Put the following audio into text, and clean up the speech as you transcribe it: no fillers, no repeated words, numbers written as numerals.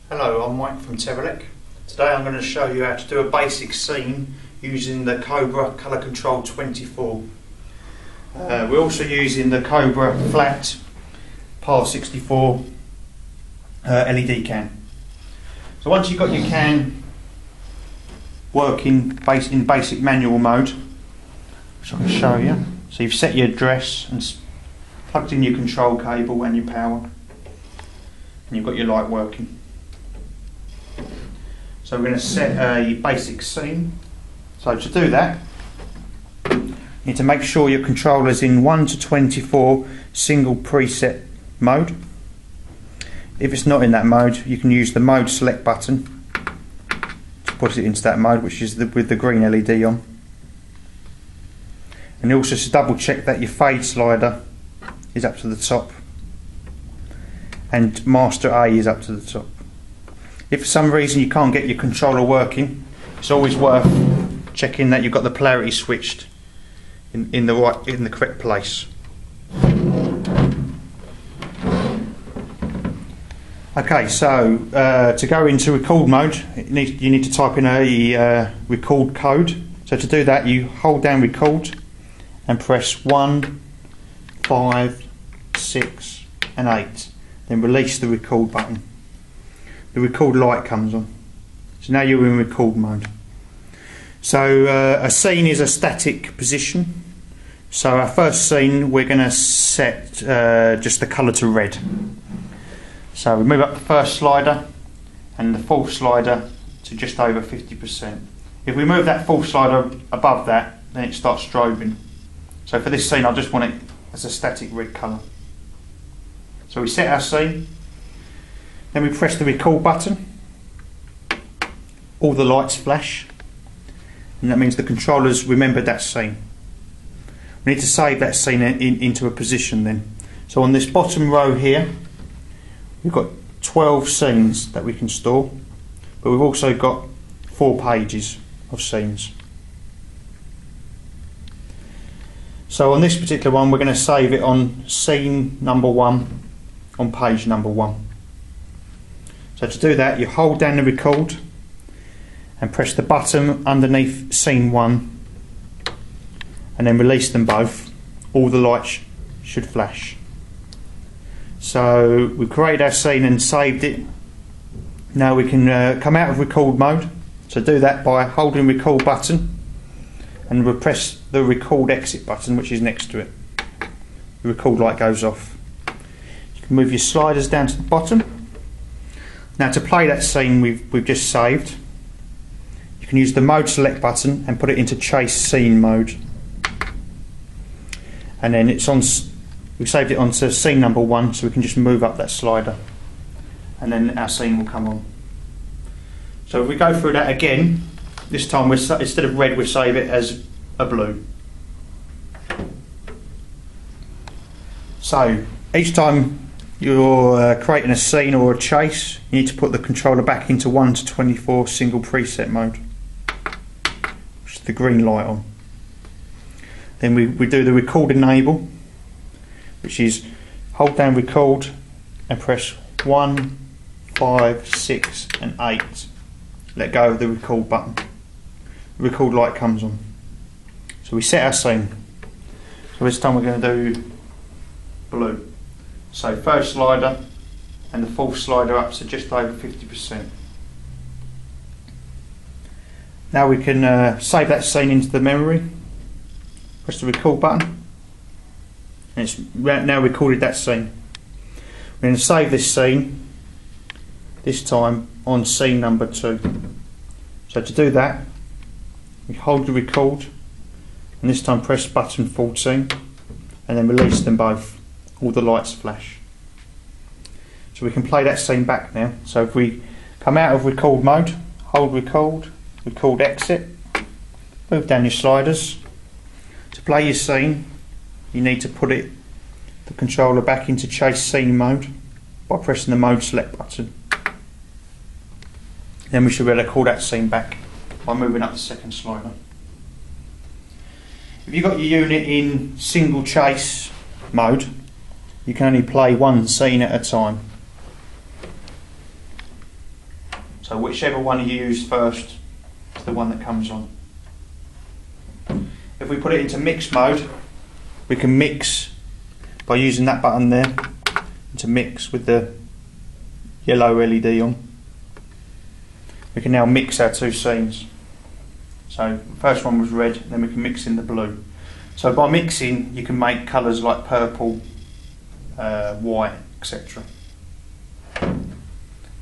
Hello, I'm Mike from Terralec. Today I'm going to show you how to do a basic scene using the Cobra Control24. We're also using the Cobra flat par 64 LED can. So once you've got your can working in basic manual mode, which I can show you. So you've set your address and plugged in your control cable and your power, and you've got your light working. So we're going to set a basic scene. So to do that, you need to make sure your controller's in 1 to 24 single preset mode. If it's not in that mode, you can use the mode select button to put it into that mode, which is with the green LED on. And also to double check that your fade slider is up to the top and master A is up to the top. If for some reason you can't get your controller working, it's always worth checking that you've got the polarity switched in the correct place. Okay, so to go into record mode, you need to type in a record code. So to do that, you hold down record and press 1, 5, 6 and 8. Then release the record button. The record light comes on. So now you're in record mode. So a scene is a static position. So our first scene, we're going to set just the colour to red. So we move up the first slider and the fourth slider to just over 50%. If we move that fourth slider above that, then it starts strobing. So for this scene, I just want it as a static red colour. So we set our scene. Then we press the record button, all the lights flash, and that means the controller's remembered that scene. We need to save that scene into a position then. So on this bottom row here, we've got 12 scenes that we can store, but we've also got 4 pages of scenes. So on this particular one, we're going to save it on scene number 1 on page number 1. So to do that, you hold down the record and press the button underneath scene 1 and then release them both. All the lights should flash. So we've created our scene and saved it. Now we can come out of record mode. So do that by holding record button and we'll press the record exit button, which is next to it. The record light goes off. You can move your sliders down to the bottom. Now to play that scene we've just saved, you can use the mode select button and put it into chase scene mode. And then we've saved it onto scene number 1, so we can just move up that slider and then our scene will come on. So if we go through that again, this time instead of red we'll save it as a blue. So each time you're creating a scene or a chase, you need to put the controller back into 1 to 24 single preset mode, which is the green light on. Then we do the record enable, which is hold down record and press 1, 5, 6 and 8. Let go of the record button. The record light comes on. So we set our scene. So this time we're going to do blue. So first slider and the fourth slider up to just over 50%. Now we can save that scene into the memory. Press the record button and it's now recorded that scene. We're going to save this scene, this time on scene number 2. So to do that, we hold the record and this time press button 14 and then release them both. All the lights flash. So we can play that scene back now. So if we come out of record mode, hold record, record exit, move down your sliders. To play your scene, you need to put the controller back into chase scene mode by pressing the mode select button. Then we should be able to call that scene back by moving up the second slider. If you've got your unit in single chase mode, you can only play one scene at a time. So whichever one you use first is the one that comes on. If we put it into mix mode, we can mix by using that button there to mix with the yellow LED on. We can now mix our two scenes. So the first one was red, then we can mix in the blue. So by mixing you can make colours like purple, white, etc.